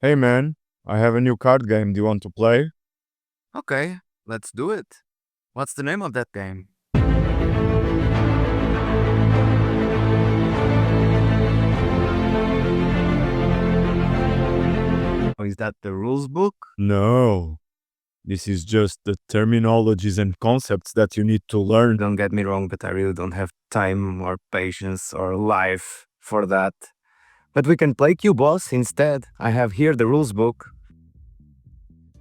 Hey man, I have a new card game. Do you want to play? Okay, let's do it. What's the name of that game? Oh, is that the rules book? No. This is just the terminologies and concepts that you need to learn. Don't get me wrong, but I really don't have time or patience or life for that. But we can play Q-Boss instead. I have here the rules book.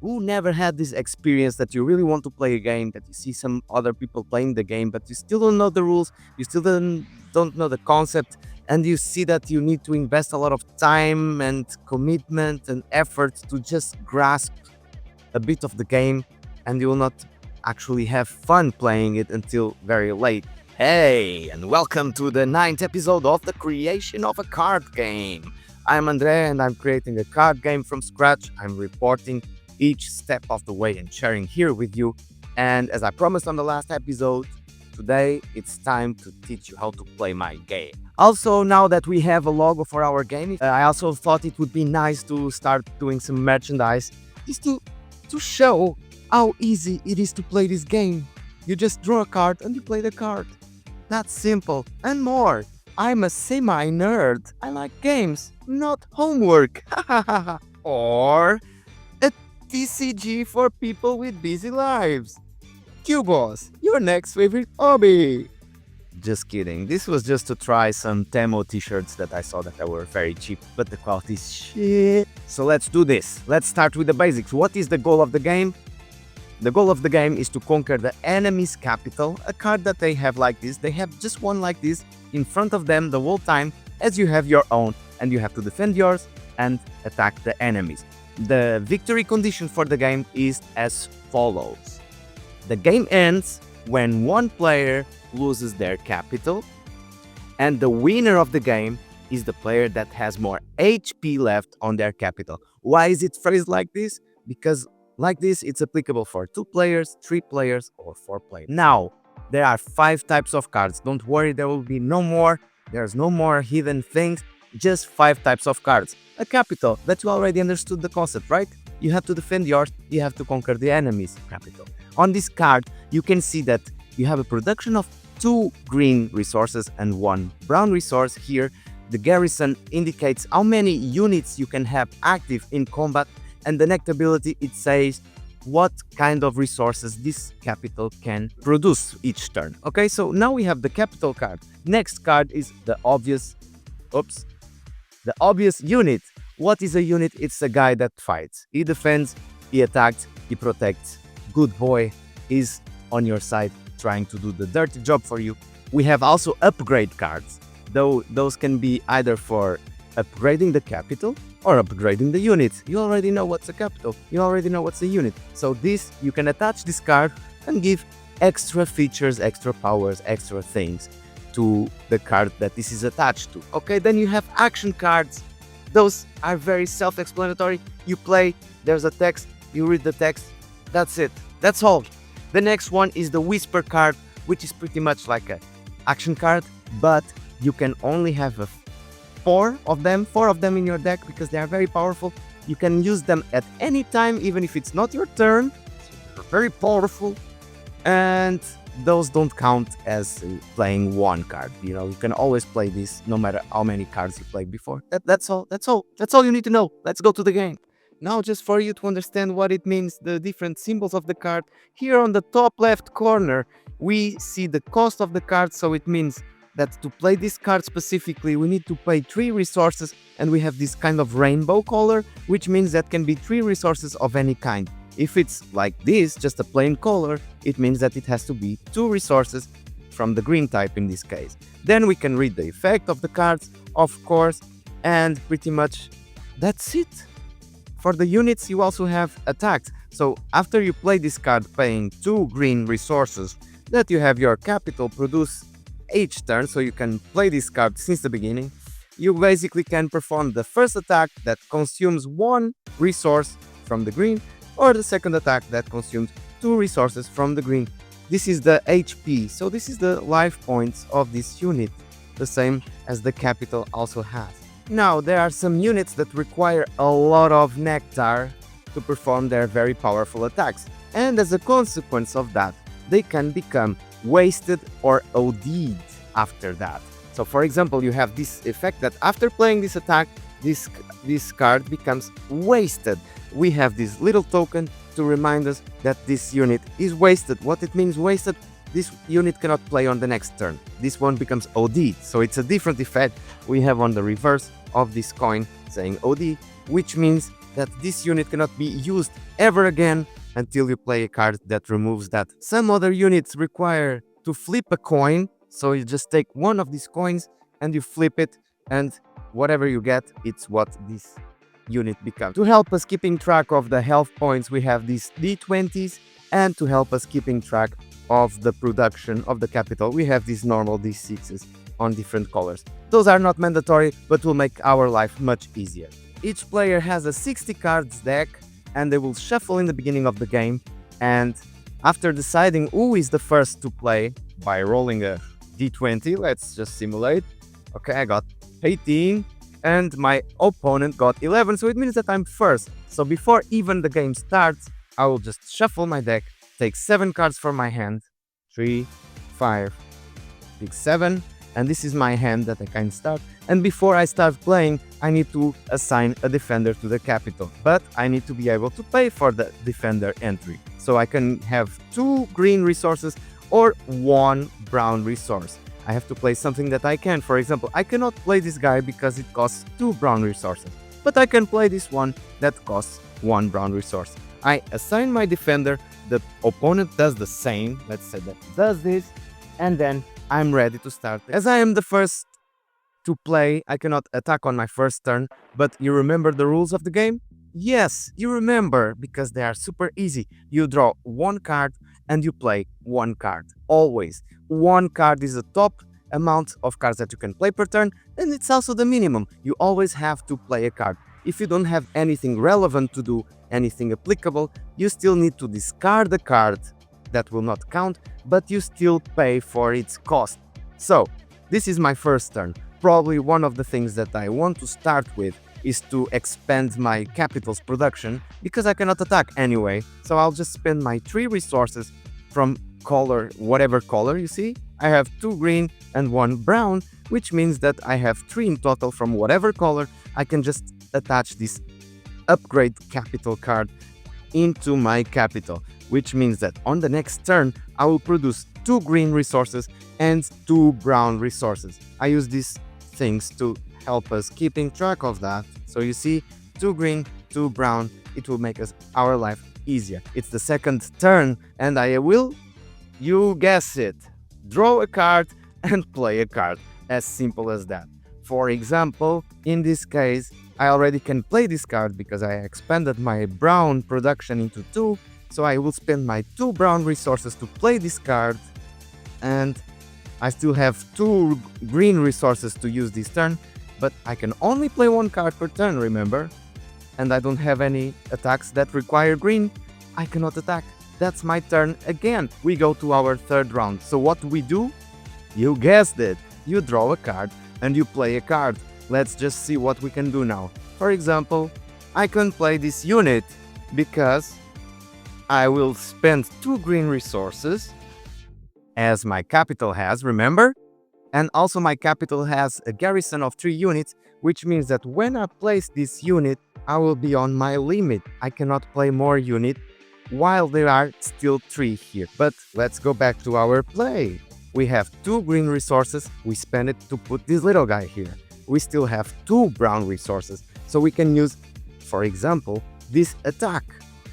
Who never had this experience that you really want to play a game, that you see some other people playing the game, but you still don't know the rules, you still don't know the concept, and you see that you need to invest a lot of time and commitment and effort to just grasp a bit of the game, and you will not actually have fun playing it until very late. Hey, and welcome to the 9th episode of the creation of a card game. I'm Andre and I'm creating a card game from scratch. I'm reporting each step of the way and sharing here with you. And as I promised on the last episode, today it's time to teach you how to play my game. Also, now that we have a logo for our game, I also thought it would be nice to start doing some merchandise just to show how easy it is to play this game. You just draw a card and you play the card. That's simple and more. I'm a semi-nerd. I like games, not homework. Or a TCG for people with busy lives. Q-Boss, your next favorite hobby. Just kidding. This was just to try some Temo t-shirts that I saw that were very cheap, but the quality is shit. So let's do this. Let's start with the basics. What is the goal of the game? The goal of the game is to conquer the enemy's capital, a card that they have like this. They have just one like this in front of them the whole time, as you have your own, and you have to defend yours and attack the enemies. The victory condition for the game is as follows. The game ends when one player loses their capital, and the winner of the game is the player that has more HP left on their capital. Why is it phrased like this? Because like this, it's applicable for 2 players, 3 players, or 4 players. Now, there are 5 types of cards. Don't worry, there will be no more. There's no more hidden things. Just 5 types of cards. A capital, that you already understood the concept, right? You have to defend yours, you have to conquer the enemy's capital. On this card, you can see that you have a production of 2 green resources and 1 brown resource. Here, the garrison indicates how many units you can have active in combat, and the next ability, it says what kind of resources this capital can produce each turn. Okay, so now we have the capital card. Next card is the obvious unit. What is a unit? It's a guy that fights. He defends, he attacks, he protects. Good boy, he's on your side trying to do the dirty job for you. We have also upgrade cards, though those can be either for upgrading the capital or upgrading the units. You already know what's a capital, you already know what's a unit. So this, you can attach this card and give extra features, extra powers, extra things to the card that this is attached to. Okay, then you have action cards. Those are very self-explanatory. You play, there's a text, you read the text, that's it. That's all. The next one is the Whisper card, which is pretty much like an action card, but you can only have 4 of them in your deck because they are very powerful. You can use them at any time, even if it's not your turn. They're very powerful. And those don't count as playing 1 card. You know, you can always play this no matter how many cards you played before. That's all you need to know. Let's go to the game. Now, just for you to understand what it means, the different symbols of the card, here on the top left corner, we see the cost of the card. So it means that to play this card specifically, we need to pay 3 resources, and we have this kind of rainbow color, which means that can be 3 resources of any kind. If it's like this, just a plain color, it means that it has to be 2 resources from the green type in this case. Then we can read the effect of the cards, of course, and pretty much that's it. For the units, you also have attacks. So after you play this card paying 2 green resources that you have your capital produce each turn, so you can play this card since the beginning, you basically can perform the first attack that consumes 1 resource from the green, or the second attack that consumes 2 resources from the green. This is the HP, so this is the life points of this unit, the same as the capital also has. Now, there are some units that require a lot of Nekthar to perform their very powerful attacks, and as a consequence of that, they can become wasted or OD'd after that. So for example, you have this effect that after playing this attack, this card becomes wasted. We have this little token to remind us that this unit is wasted. What it means wasted? This unit cannot play on the next turn. This one becomes OD, so it's a different effect we have on the reverse of this coin saying OD, which means that this unit cannot be used ever again until you play a card that removes that. Some other units require to flip a coin, so you just take one of these coins and you flip it, and whatever you get, it's what this unit becomes. To help us keeping track of the health points, we have these D20s, and to help us keeping track of the production of the capital, we have these normal D6s on different colors. Those are not mandatory, but will make our life much easier. Each player has a 60 cards deck, and they will shuffle in the beginning of the game, and after deciding who is the first to play by rolling a D20, let's just simulate. Okay, I got 18 and my opponent got 11, so it means that I'm first. So before even the game starts, I will just shuffle my deck, take 7 cards from my hand, 3, 5, 6, 7, and this is my hand that I can start. And before I start playing, I need to assign a defender to the capital, but I need to be able to pay for the defender entry. So I can have 2 green resources or 1 brown resource. I have to play something that I can. For example, I cannot play this guy because it costs 2 brown resources, but I can play this one that costs 1 brown resource. I assign my defender, the opponent does the same, let's say that does this, and then I'm ready to start. As I am the first to play, I cannot attack on my first turn, but you remember the rules of the game? Yes, you remember, because they are super easy. You draw 1 card and you play 1 card, always. 1 card is the top amount of cards that you can play per turn, and it's also the minimum. You always have to play a card. If you don't have anything relevant to do, anything applicable, you still need to discard the card. That will not count, but you still pay for its cost. So, this is my first turn. Probably one of the things that I want to start with is to expand my capital's production, because I cannot attack anyway. So I'll just spend my 3 resources from color, whatever color you see. I have 2 green and 1 brown, which means that I have 3 in total from whatever color. I can just attach this upgrade capital card into my capital, which means that on the next turn I will produce 2 green resources and 2 brown resources. I use these things to help us keeping track of that. So you see, 2 green, 2 brown, it will make our life easier. It's the second turn, and I will, you guess it, draw a card and play a card. As simple as that. For example, in this case, I already can play this card because I expanded my brown production into 2, so I will spend my 2 brown resources to play this card, and I still have 2 green resources to use this turn, but I can only play 1 card per turn, remember? And I don't have any attacks that require green. I cannot attack. That's my turn again. We go to our third round. So what do we do? You guessed it. You draw a card and you play a card. Let's just see what we can do now. For example, I can play this unit because I will spend 2 green resources, as my capital has, remember? And also my capital has a garrison of 3 units, which means that when I place this unit, I will be on my limit. I cannot play more unit while there are still 3 here. But let's go back to our play. We have 2 green resources, we spend it to put this little guy here. We still have 2 brown resources, so we can use, for example, this attack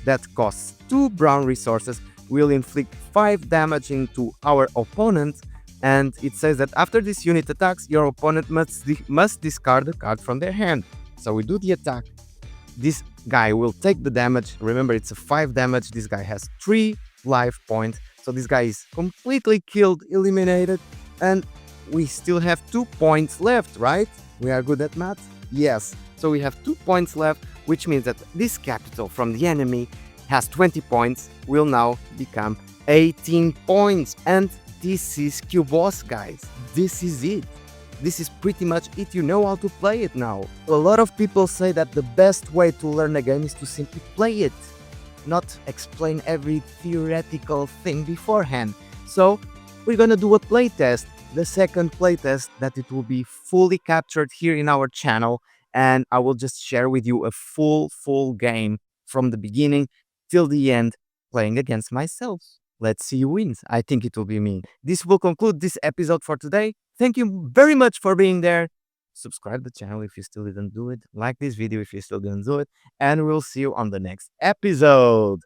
that costs 2 brown resources, will inflict 5 damage into our opponent, and it says that after this unit attacks, your opponent must discard a card from their hand. So we do the attack. This guy will take the damage. Remember, it's a 5 damage. This guy has 3 life points. So this guy is completely killed, eliminated, and we still have 2 points left, right? We are good at math? Yes. So we have 2 points left, which means that this capital from the enemy has 20 points, will now become 18 points. And this is Q-Boss, guys. This is it. This is pretty much it. You know how to play it now. A lot of people say that the best way to learn a game is to simply play it, not explain every theoretical thing beforehand. So we're gonna do a playtest, the second playtest that it will be fully captured here in our channel, and I will just share with you a full game from the beginning till the end, playing against myself. Let's see who wins. I think it will be me. This will conclude this episode for today. Thank you very much for being there. Subscribe the channel if you still didn't do it. Like this video if you still didn't do it. And we'll see you on the next episode.